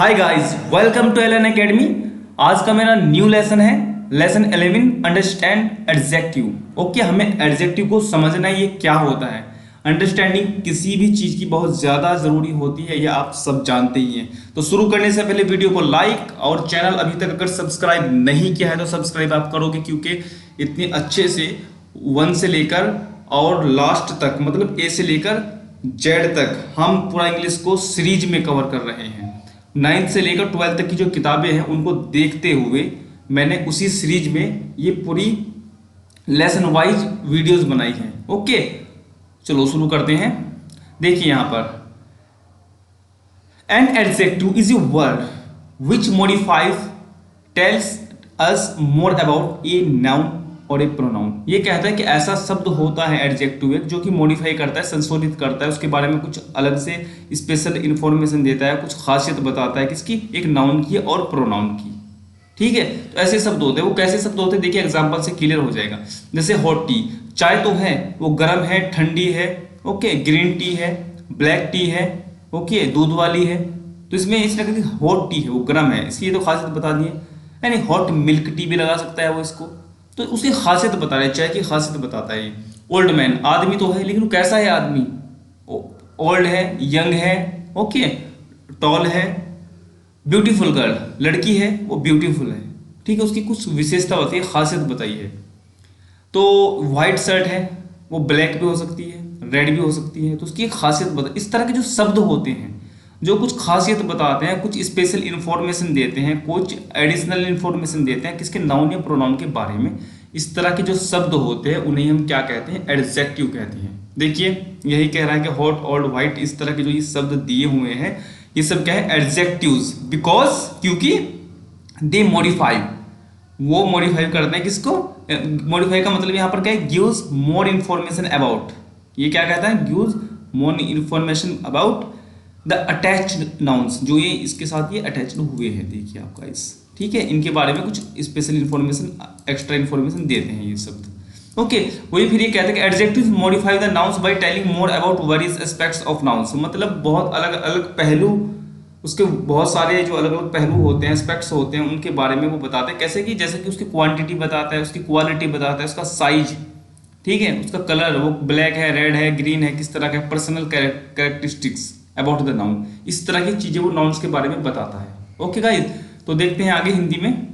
Hi guys, welcome to Allen academy. आज का मेरा न्यू लेसन है लेसन 11 अंडरस्टैंड एडजेक्टिव। ओके, हमें एडजेक्टिव को समझना है, ये क्या होता है। अंडरस्टैंडिंग किसी भी चीज की बहुत ज्यादा जरूरी होती है, ये आप सब जानते ही हैं। तो शुरू करने से पहले वीडियो को लाइक और चैनल अभी तक अगर सब्सक्राइब नहीं किया है तो सब्सक्राइब आप करोगे, क्योंकि इतने अच्छे से 1 से लेकर और लास्ट तक, मतलब ए से लेकर जेड तक हम पूरा इंग्लिश को सीरीज में कवर कर रहे हैं। 9th से लेकर 12th तक की जो किताबें हैं उनको देखते हुए मैंने उसी सीरीज में ये पूरी लेसन वाइज वीडियोस बनाई हैं। ओके, चलो शुरू करते हैं। देखिए यहां पर, N adjective is a word which modifies tells us more about a noun और एक प्रोनाउन। ये कहता है कि ऐसा शब्द होता है एडजेक्टिव एक, जो कि मॉडिफाई करता है, संशोधित करता है, उसके बारे में कुछ अलग से स्पेशल इंफॉर्मेशन देता है, कुछ खासियत बताता है किसकी, एक नाउन की और प्रोनाउन की। ठीक है, तो ऐसे शब्द होते हैं। वो कैसे शब्द होते हैं देखिए, एग्जांपल से क्लियर हो जाएगा। जैसे हॉट टी, चाय तो है वो गर्म है, ठंडी है। ओके, ग्रीन टी है, ब्लैक टी है, ओके, दूध वाली है। तो इसमें इस तरह की हॉट टी है, वो गर्म है, इसकी तो खासियत बता दी है। यानी हॉट मिल्क टी भी लगा सकता है वो इसको, तो उसकी खासियत बता रहे हैं, चाय की खासियत बताता है ये। ओल्ड मैन, आदमी तो है लेकिन वो कैसा है आदमी, ओल्ड है, यंग है, ओके, टॉल है। ब्यूटीफुल गर्ल, लड़की है वो ब्यूटीफुल है। ठीक है, उसकी कुछ विशेषता होती है, खासियत बताई है। तो व्हाइट शर्ट है, वो ब्लैक भी हो सकती है, रेड भी हो सकती है, तो उसकी एक खासियत बता। इस तरह के जो शब्द होते हैं जो कुछ खासियत बताते हैं, कुछ स्पेशल इंफॉर्मेशन देते हैं, कुछ एडिशनल इंफॉर्मेशन देते हैं किसके, नाउन या प्रोनाउन के बारे में। इस तरह के जो शब्द होते हैं उन्हें हम क्या कहते हैं, एडजेक्टिव कहते हैं। देखिए यही कह रहा है कि हॉट, ओल्ड, व्हाइट, इस तरह के जो ये शब्द दिए हुए हैं ये सब क्या है, एडजेक्टिव्स। बिकॉज, क्योंकि दे मॉडिफाई, वो मॉडिफाई करते हैं किसको, मॉडिफाई का मतलब यहाँ पर क्या है, गिव्स मोर इंफॉर्मेशन अबाउट। ये क्या कहता है, gives more information about the attached nouns, जो ये इसके साथ ये अटैच्ड हुए हैं। देखिए आप गाइस, ठीक है, इनके बारे में कुछ स्पेशल इंफॉर्मेशन, एक्स्ट्रा इंफॉर्मेशन देते हैं ये शब्द। ओके, वही फिर ये कहते हैं कि adjectives modify the nouns by telling more about various aspects of nouns. मतलब बहुत अलग अलग पहलू, उसके बहुत सारे जो अलग अलग पहलू होते हैं, एस्पेक्ट्स होते हैं, उनके बारे में वो बताते हैं। कैसे कि जैसे कि उसकी क्वांटिटी बताता है, उसकी क्वालिटी बताता है, उसका साइज, ठीक है, उसका कलर, वो ब्लैक है, रेड है, ग्रीन है, किस तरह का, personal characteristics about the noun, इस तरह की चीजें वो नाउन्स के बारे में बताता है। ओके गाइज, तो देखते हैं आगे हिंदी में।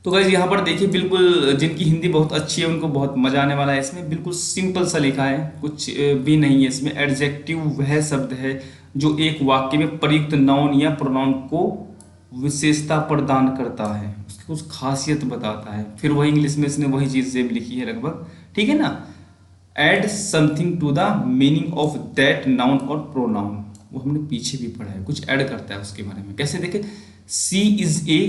तो गाइज यहाँ पर देखिए, बिल्कुल जिनकी हिंदी बहुत अच्छी है उनको बहुत मजा आने वाला है। इसमें बिल्कुल सिंपल सा लिखा है, कुछ भी नहीं है इसमें। एडजेक्टिव वह शब्द है जो एक वाक्य में प्रयुक्त नाउन या प्रोनाउन को विशेषता प्रदान करता है, उसकी कुछ खासियत बताता है। फिर वही इंग्लिश में इसने वही चीज सेम लिखी है लगभग, ठीक है ना। Add something to the meaning of that noun और प्रोनाउन, वो हमने पीछे भी पढ़ा है, कुछ ऐड करता है उसके बारे में। कैसे देखे, सी इज ए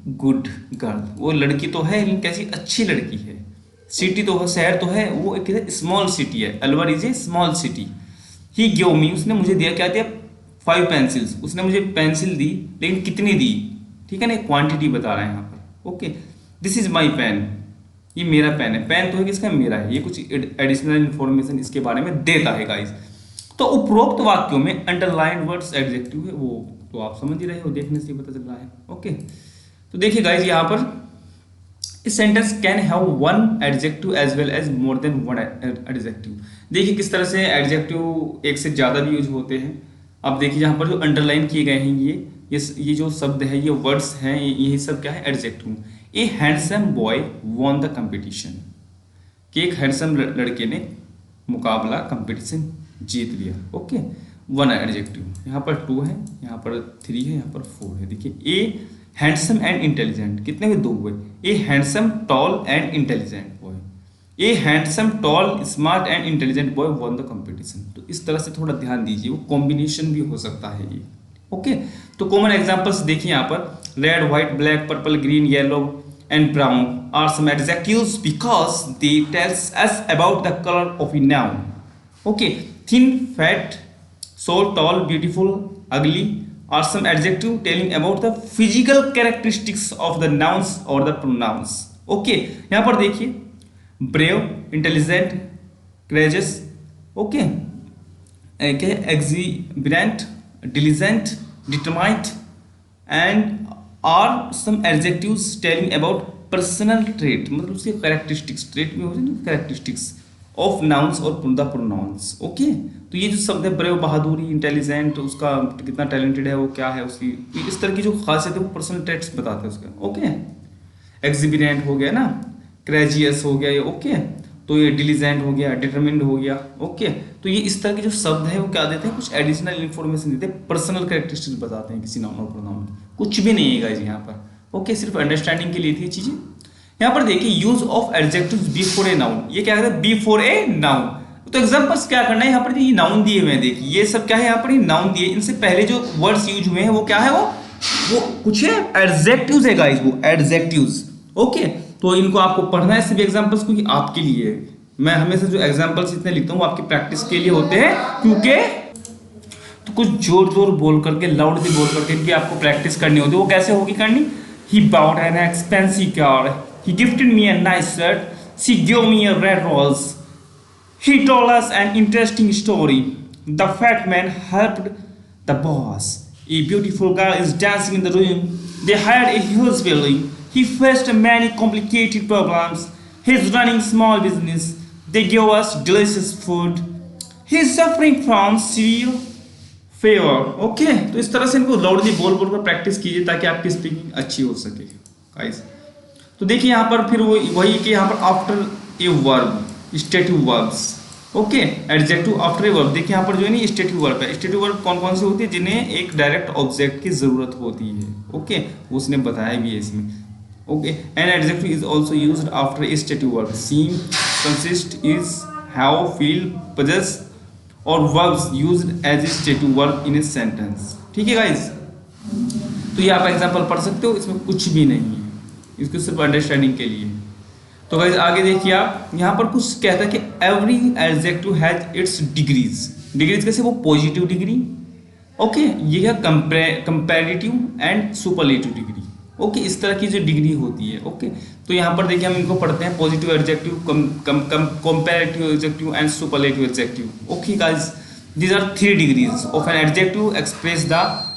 गुड गर्ल, वो लड़की तो है लेकिन कैसी अच्छी लड़की है। सिटी तो है, शहर तो है, वो एक स्मॉल सिटी है, Alwar is a small city. He give me, उसने मुझे दिया, क्या दिया, 5 पेंसिल्स, उसने मुझे पेंसिल दी, लेकिन कितनी दी, ठीक है ना, क्वांटिटी बता रहा है यहाँ पर। Okay, this is my pen, ये मेरा पेन है। पेन तो है किसका, मेरा है। ये कुछ एडिशनल इंफॉर्मेशन इसके बारे में देता है गाइस। तो उपरोक्त वाक्यों में अंडरलाइन वर्ड्स एडजेक्टिव है, वो तो आप समझ ही रहे हो, देखने से पता चल रहा है। ओके, तो देखिए गाइस यहाँ पर, इस sentence can have one adjective as well as more than one adjective. देखिए किस तरह से एडजेक्टिव एक से ज्यादा भी यूज होते हैं। अब देखिए यहाँ पर जो अंडरलाइन किए गए हैं ये जो शब्द है, ये वर्ड्स हैं, यही सब क्या है, adjective. A handsome boy won the competition, कि एक हैंडसम लड़के ने मुकाबला, कंपटीशन जीत लिया। Okay, 1 adjective. यहाँ पर 2 है, यहाँ पर 3 है, यहाँ पर 4 है। देखिए, ए हैंडसम एंड इंटेलिजेंट, कितने में 2 हुए। A handsome tall and intelligent boy, a handsome tall smart and intelligent boy won the competition. तो इस तरह से थोड़ा ध्यान दीजिए, वो कॉम्बिनेशन भी हो सकता है ये। ओके, तो कॉमन एग्जांपल्स देखिए यहाँ पर, red, white, black, purple, green, yellow and brown are some adjectives because they tells us about the color of a noun. Okay, thin, fat, short, tall, beautiful, ugly are some adjectives telling about the physical characteristics of the nouns or the pronouns. Okay, यहाँ पर देखिए, brave, intelligent, courageous, okay, exuberant, diligent, determined and are some adjectives telling about personal trait, मतलब उसके characteristics, trait में होते हैं ना characteristics of nouns और द प्रोनाउंस। ओके, तो ये जो शब्द है ब्रेव, बहादुरी, इंटेलिजेंट, उसका कितना टैलेंटेड है, वो क्या है उसकी, इस तरह की जो खासियत है वो पर्सनल ट्रेट्स बताते हैं उसका। ओके, एक्सिबिडेंट हो गया ना, क्रेजियस हो गया ये। ओके, तो ये डिलीजेंट हो गया, डिटरमिन्ड हो गया। ओके, तो ये इस तरह के जो शब्द है वो क्या देते हैं, कुछ एडिशनल इन्फॉर्मेशन देते हैं, पर्सनल कैरेक्टरिस्टिक्स बताते हैं किसी नाउन और प्रोनाउन की। कुछ भी नहीं है गाइस यहाँ पर। ओके, सिर्फ अंडरस्टैंडिंग के लिए थी चीजें। यहाँ पर देखिए use of adjectives before a noun, ये क्या कहते हैं, बिफोर ए नाउन। तो एग्जांपल्स क्या करना है, यहाँ पर ये नाउन दिए हुए हैं, देखिए ये सब क्या है, यहाँ पर ये नाउन दिए, इनसे पहले जो वर्ड्स यूज हुए हैं वो क्या है, वो कुछ है एडजेक्टिव्स है गाइस, वो एडजेक्टिव्स। ओके, तो इनको आपको पढ़ना है सिर्फ एग्जांपल्स, क्योंकि आपके लिए मैं हमेशा जो एग्जांपल्स इतने लिखता हूँ आपकी प्रैक्टिस के लिए होते हैं, क्योंकि तो कुछ जोर जोर बोल करके, लाउडली बोल करके इनकी आपको प्रैक्टिस करनी होती है। वो कैसे होगी करनी, he bought an expensive car, he gifted me a nice shirt, she gave me a red rose, he told us an interesting story, the fat man helped the boss, a beautiful girl is dancing in the room, they hired a huge building, he faced many complicated problems, he's running small business, they gave us delicious food, he's suffering from severe fever। Okay, तो इस तरह से इनको loudly बोल बोल कर practice कीजिए ताकि आपकी स्पीकिंग अच्छी हो सके गाइस। तो देखिए यहाँ पर फिर वही कि यहाँ पर after a verb, stative verbs. Okay, adjective after a verb, देखिए यहाँ पर जो है ना स्टेटिव वर्ब है। स्टेटिव वर्ब कौन कौन सी होती है, जिन्हें एक डायरेक्ट ऑब्जेक्ट की जरूरत होती है। ओके, उसने बताया भी है इसमें। Okay, an adjective is also used after a stative verb, seem, consist, is, have, feel, possess और verbs used as a stative verb in a sentence. ठीक है गाइस, तो ये आप एग्जांपल पढ़ सकते हो, इसमें कुछ भी नहीं है, इसको सिर्फ अंडरस्टैंडिंग के लिए। तो गाइस आगे देखिए आप, यहाँ पर कुछ कहता है कि every adjective has its degrees. Degrees कैसे, वो पॉजिटिव डिग्री, ओके, ये है comparative and superlative degree. Okay, इस तरह की जो डिग्री होती है। ओके, तो यहाँ पर देखिए हम इनको पढ़ते हैं, positive adjective, comparative adjective and superlative adjective. Okay guys, these are 3 degrees of an adjective express the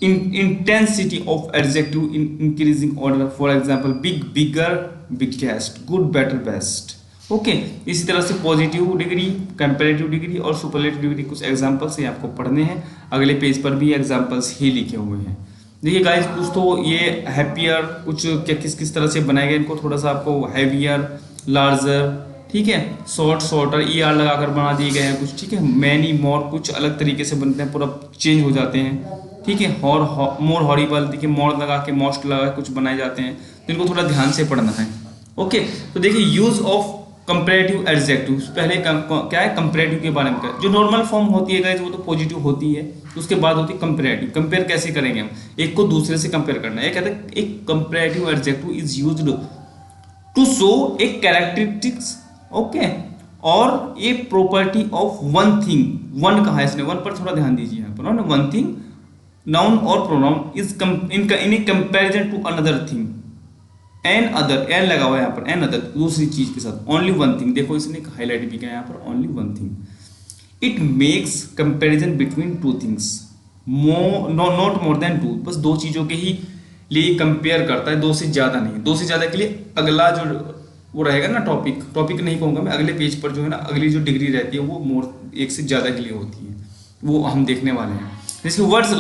intensity of adjective in increasing order, for example big, bigger, biggest, good, better, best। Okay, इसी तरह से positive degree, comparative degree और superlative degree कुछ examples ये आपको पढ़ने हैं। अगले पेज पर भी एग्जांपल्स ही लिखे हुए हैं। देखिए गाइस, कुछ तो ये हैप्पियर, कुछ क्या किस किस तरह से बनाए गए, इनको थोड़ा सा आपको हैवियर, लार्जर, ठीक है, शॉर्ट, शॉर्टर, ER लगाकर बना दिए गए हैं कुछ। ठीक है, मैनी, मोर, कुछ अलग तरीके से बनते हैं, पूरा चेंज हो जाते हैं। ठीक है, और मोर हॉरिबल, देखिए मोर लगा के, मोस्ट लगा के कुछ बनाए जाते हैं, तो इनको थोड़ा ध्यान से पढ़ना है। ओके, तो देखिए यूज ऑफ कंपैरेटिव एडजेक्टिव, पहले क्या है, कंपैरेटिव के बारे में क्या, जो नॉर्मल फॉर्म होती है गाइस वो तो पॉजिटिव होती है, उसके बाद होती है कंपैरेटिव। कंपेयर कैसे करेंगे हम, एक को दूसरे से कंपेयर करना है। कहते हैं एक comparative adjective is used to show a characteristics, okay, और a property of one thing. One कहा है इसने, वन पर थोड़ा ध्यान दीजिए यहाँ पर, वन थिंग, नाउन और pronoun is in a comparison to another thing, an other, an लगा हुआ है यहाँ पर, एन अदर, दूसरी चीज के साथ, ओनली वन थिंग, देखो इसने हाईलाइट भी किया यहाँ पर, only one thing. It makes comparison between two things, not more than two, बस 2 चीजों के ही लिए कंपेयर करता है, 2 से ज्यादा नहीं। 2 से ज्यादा के लिए अगला जो वो रहेगा ना, टॉपिक नहीं कहूँगा मैं, अगले पेज पर जो है ना, अगली जो डिग्री रहती है वो मोर, 1 से ज्यादा के लिए होती है, वो हम देखने वाले हैं। जैसे वर्ड्स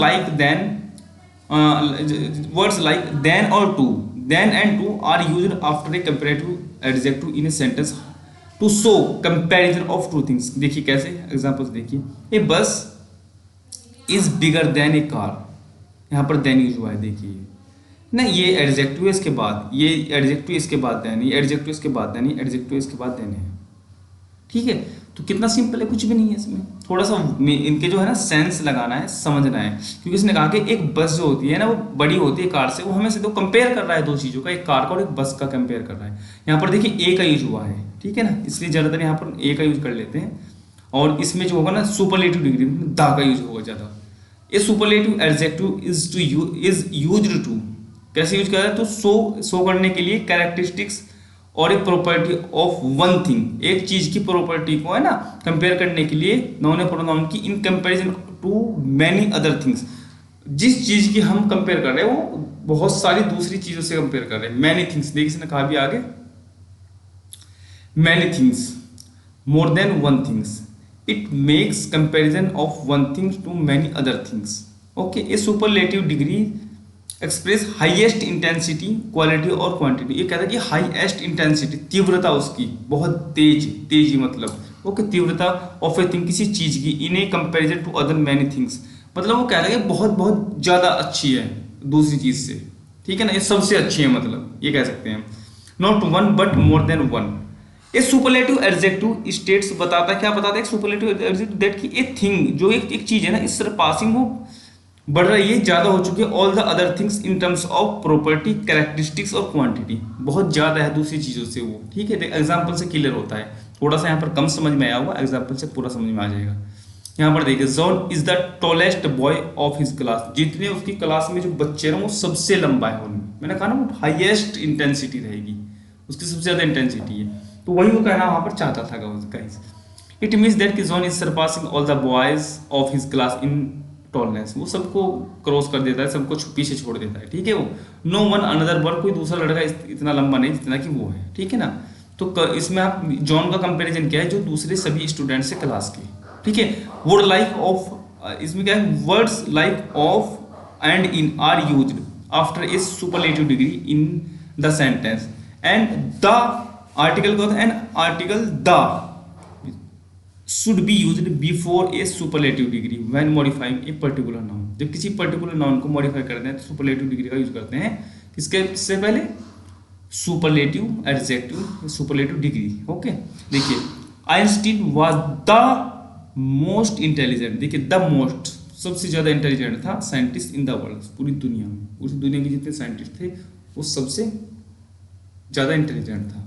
लाइक देन और to, than and to are used after a comparative adjective in a sentence to show comparison of two things. देखिए कैसे, एग्जांपल्स देखिए, a bus is bigger than a car, यहाँ पर देन यूज हुआ है, देखिए ना, ये एडजेक्टिव है, इसके बाद ये एडजेक्टिव, इसके बाद देन, ये एडजेक्टिव, इसके बाद देन, ये एडजेक्टिव, इसके बाद देन है। ठीक है, तो कितना सिंपल है, कुछ भी नहीं है इसमें, थोड़ा सा इनके जो है ना सेंस लगाना है, समझना है, क्योंकि इसने कहा कि एक बस जो होती है ना वो बड़ी होती है कार से, वो हमें से तो कंपेयर कर रहा है 2 चीज़ों का, एक कार का और एक बस का कंपेयर कर रहा है। यहाँ पर देखिए ए का यूज हुआ है, ठीक है ना, इसलिए ज़्यादातर यहाँ पर ए का यूज कर लेते हैं, और इसमें जो होगा ना सुपरलेटिव डिग्री में दा का यूज होगा ज़्यादा। A superlative adjective is used to, कैसे यूज कर रहा है, तो शो करने के लिए कैरेक्टरिस्टिक्स और एक प्रॉपर्टी ऑफ वन थिंग, एक चीज की प्रॉपर्टी को है ना कंपेयर करने के लिए, नाउन और प्रोनाउन की in comparison to many other things. जिस चीज की हम कंपेयर कर रहे हैं वो बहुत सारी दूसरी चीजों से कंपेयर कर रहे हैं। मैनी थिंग्स, देखिए इसने कहा भी आगे, many things, more than one things, it makes comparison of one thing to many other things. Okay, a superlative degree express highest intensity, quality और क्वांटिटी। ये कहता है कि हाईएस्ट इंटेंसिटी, तीव्रता उसकी बहुत तेजी मतलब, ओके, तीव्रता ऑफ ए थिंग, किसी चीज की, in a comparison to other many things, मतलब वो कहता है कि बहुत बहुत ज्यादा अच्छी है दूसरी चीज से, ठीक है ना, ये सबसे अच्छी है, मतलब ये कह सकते हैं। Not one but more than one. A superlative adjective states बताता है, क्या बताता है सुपरलेटिव एडजेक्टिव, दैट की ए थिंग, जो एक चीज है ना, इस सरपासिंग वो बढ़ रही है, ज्यादा हो चुकी है, all the other things in terms of property, characteristics और क्वांटिटी, बहुत ज्यादा है दूसरी चीजों से वो, ठीक है। एग्जाम्पल से क्लियर होता है, थोड़ा सा यहाँ पर कम समझ में आया होगा, एग्जाम्पल से पूरा समझ में आ जाएगा। यहाँ पर देखिए, John is the tallest boy of his class, जितने उसकी क्लास में जो बच्चे हैं वो सबसे लंबा है उनमें, मैंने कहा ना वो हाईएस्ट इंटेंसिटी रहेगी, उसकी सबसे ज्यादा इंटेंसिटी है, तो वही वो कहना वहां पर चाहता था गाइस। इट मीन्स दैट कि John is surpassing all the boys of his class in tallness, वो सबको क्रॉस कर देता है, सबको पीछे छोड़ देता है, ठीक है। वो नो वन अनदर वन, कोई दूसरा लड़का इतना लंबा नहीं जितना कि वो है, ठीक है ना। तो इसमें आप जॉन का कंपैरिजन क्या है, जो दूसरे सभी स्टूडेंट से क्लास के, ठीक है। वर्ड लाइक ऑफ, इसमें क्या है, words like of and in are used after A superlative degree in the sentence, and the article का होता है, and article the should be used before a superlative degree when modifying a particular noun। जब किसी particular noun को modify करते हैं तो superlative degree का यूज करते हैं, किसके से पहले, superlative adjective, superlative degree. Okay, देखिए Einstein was the most intelligent, देखिए द मोस्ट, सबसे ज्यादा इंटेलिजेंट था साइंटिस्ट इन द वर्ल्ड, पूरी दुनिया में, उस दुनिया के जितने साइंटिस्ट थे वो सबसे ज्यादा इंटेलिजेंट था,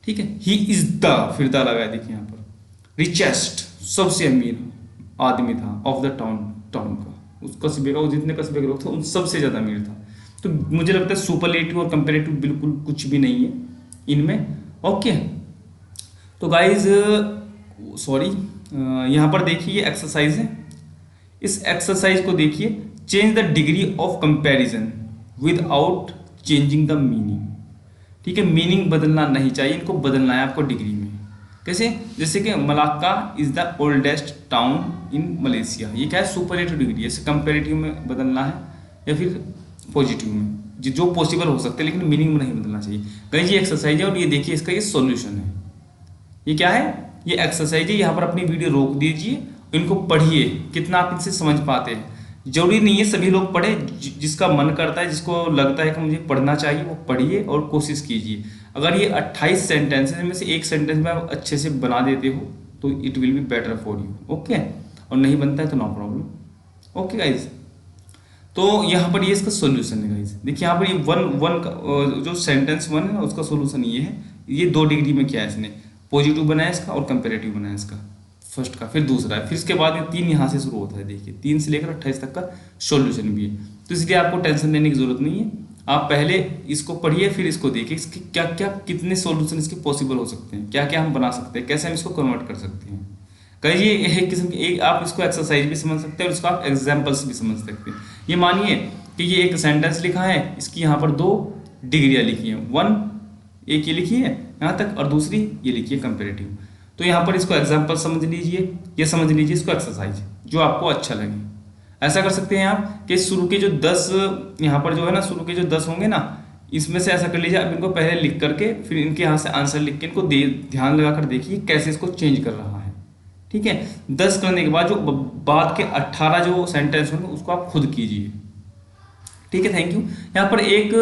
ठीक है। ही इज द, फिर द लगाया, देखिए यहाँ पर, रिचेस्ट, सबसे अमीर आदमी था, ऑफ द टाउन का, उस कस्बे का, वो जितने कस्बे के लोग थे उन सबसे ज्यादा अमीर था। तो मुझे लगता है सुपरलेटिव और कंपैरेटिव बिल्कुल कुछ भी नहीं है इनमें। ओके, तो गाइज सॉरी, यहाँ पर देखिए ये एक्सरसाइज है, इस एक्सरसाइज को देखिए, change the degree of comparison without changing the meaning, ठीक है। मीनिंग बदलना नहीं चाहिए, इनको बदलना है आपको डिग्री में। कैसे, जैसे कि Malacca is the oldest town in Malaysia, ये क्या है, सुपरलेटिव डिग्री, जैसे कंपैरेटिव में बदलना है या फिर पॉजिटिव में, जो पॉसिबल हो सकते हैं, लेकिन मीनिंग में नहीं बदलना चाहिए। कहीं ये एक्सरसाइज है और ये देखिए इसका ये सॉल्यूशन है, ये क्या है, ये एक्सरसाइज है। यहाँ पर अपनी वीडियो रोक दीजिए, इनको पढ़िए, कितना आप इनसे समझ पाते हैं। जरूरी नहीं है सभी लोग पढ़े, जिसका मन करता है, जिसको लगता है कि मुझे पढ़ना चाहिए वो पढ़िए और कोशिश कीजिए। अगर ये 28 सेंटेंसेस में से एक सेंटेंस में आप अच्छे से बना देते हो तो it will be better for you, okay. और नहीं बनता है तो नो प्रॉब्लम, ओके गाइज। तो यहाँ पर ये इसका सॉल्यूशन है गाइज, देखिए यहाँ पर ये वन का जो सेंटेंस वन है उसका सॉल्यूशन ये है, ये 2 डिग्री में क्या है, इसने पॉजिटिव बनाया इसका और कंपेरेटिव बनाया इसका, फर्स्ट का, फिर दूसरा है, फिर इसके बाद में 3 यहाँ से शुरू होता है, देखिए 3 से लेकर 28 तक का सॉल्यूशन भी है। तो इसलिए आपको टेंशन लेने की जरूरत नहीं है, आप पहले इसको पढ़िए फिर इसको देखिए, इसके क्या क्या कितने सॉल्यूशन इसके पॉसिबल हो सकते हैं, क्या क्या हम बना सकते हैं, कैसे हम इसको कन्वर्ट कर सकते हैं। कहीं ये एक किस्म की, एक आप इसको एक्सरसाइज भी समझ सकते हैं और इसको आप एग्जाम्पल्स भी समझ सकते हैं। ये मानिए कि ये एक सेंटेंस लिखा है, इसकी यहाँ पर 2 डिग्रियाँ लिखी हैं, 1 एक ये लिखी है यहाँ तक और दूसरी ये लिखी है कंपेरेटिव। तो यहाँ पर इसको एग्जाम्पल समझ लीजिए, ये समझ लीजिए इसको एक्सरसाइज, जो आपको अच्छा लगे। ऐसा कर सकते हैं आप कि शुरू के जो 10 यहाँ पर जो है ना, शुरू के जो 10 होंगे ना, इसमें से ऐसा कर लीजिए, आप इनको पहले लिख करके फिर इनके यहाँ से आंसर लिख के इनको ध्यान लगा कर देखिए कैसे इसको चेंज कर रहा है, ठीक है। 10 करने के बाद जो बाद के 18 जो सेंटेंस होंगे उसको आप खुद कीजिए, ठीक है। Thank you. यहाँ पर एक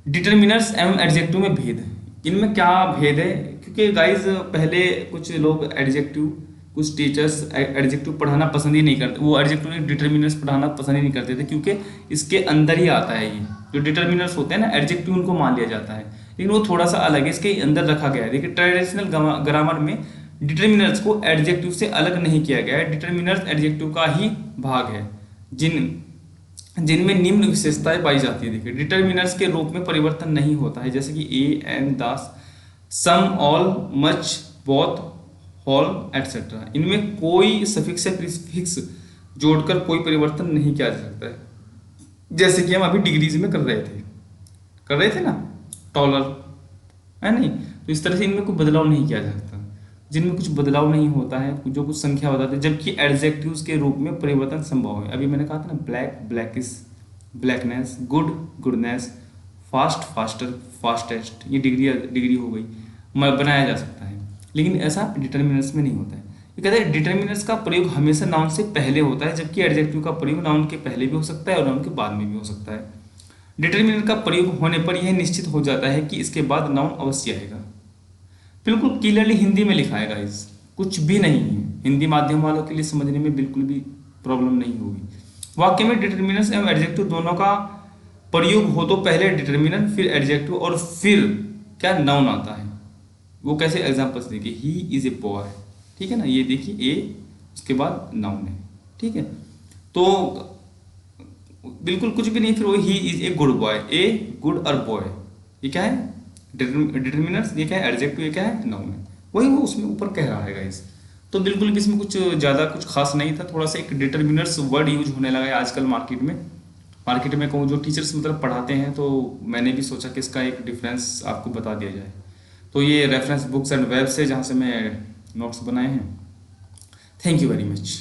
डिटर्मिनर्स एवं एडजेक्टिव में भेद, इनमें क्या भेद है, क्योंकि गाइज पहले कुछ लोग एडजेक्टिव, कुछ टीचर्स एडजेक्टिव पढ़ाना पसंद ही नहीं करते, वो एडजेक्टिव डिटर्मिनर्स पढ़ाना पसंद ही नहीं करते थे, क्योंकि इसके अंदर ही आता है ये जो डिटर्मिनर्स होते हैं ना, एडजेक्टिव उनको मान लिया जाता है, लेकिन वो थोड़ा सा अलग है, इसके अंदर रखा गया है। देखिए ट्रेडिशनल ग्रामर में डिटर्मिनर्स को एडजेक्टिव से अलग नहीं किया गया है, डिटर्मिनर्स एडजेक्टिव का ही भाग है, जिनमें निम्न विशेषताएं पाई जाती है। देखिए डिटर्मिनर्स के रूप में परिवर्तन नहीं होता है, जैसे कि a, an, this, some, all, much, both, all etcetera. इनमें कोई सफिक्स या प्रीफिक्स जोड़कर कोई परिवर्तन नहीं किया जा सकता है। जैसे कि हम अभी डिग्रीज में कर रहे थे ना, टॉलर, है नहीं? तो इस तरह से इनमें कोई बदलाव नहीं किया जा सकता। जिनमें कुछ बदलाव नहीं होता है, जो कुछ संख्या बताते हैं, जबकि एडजेक्टिव्स के रूप में परिवर्तन संभव है। अभी मैंने कहा था ना, black blackish, blackness, good goodness, fast faster, fastest, ये डिग्री हो गई, बनाया जा सकता है। लेकिन ऐसा डिटर्मिनर्स में नहीं होता है। ये कहते हैं डिटर्मिनर्स का प्रयोग हमेशा नाउन से पहले होता है, जबकि एडजेक्टिव का प्रयोग नाउन के पहले भी हो सकता है और नाउन के बाद में भी हो सकता है। डिटर्मिनर का प्रयोग होने पर यह निश्चित हो जाता है कि इसके बाद नाउन अवश्य आएगा। बिल्कुल क्लियरली हिंदी में लिखा है गाइस, कुछ भी नहीं है। हिंदी माध्यम वालों के लिए समझने में बिल्कुल भी प्रॉब्लम नहीं होगी। वाक्य में डिटर्मिनर्स एवं एडजेक्टिव दोनों का प्रयोग हो तो पहले डिटर्मिनर, फिर एडजेक्टिव और फिर क्या नाउन आता है। वो कैसे? एग्जांपल्स देखिए, ही इज ए बॉय, ठीक है ना, ये देखिए ए, उसके बाद नाउन है, ठीक है। तो बिल्कुल कुछ भी नहीं, फिर वो he is a good boy, a good और बॉय, ये क्या है? डिटर्मिनर्स, ये क्या है? एडजेक्टिव, ये क्या है? नाउन है। वही वो उसमें ऊपर कह रहा है गाइस। तो बिल्कुल भी इसमें कुछ ज़्यादा कुछ खास नहीं था, थोड़ा सा एक डिटर्मिनर्स वर्ड यूज होने लगा है आजकल मार्केट में कहूँ, जो टीचर्स मतलब पढ़ाते हैं, तो मैंने भी सोचा कि इसका एक डिफरेंस आपको बता दिया जाए। तो ये रेफरेंस बुक्स एंड वेब से जहाँ से मैं नोट्स बनाए हैं। Thank you very much.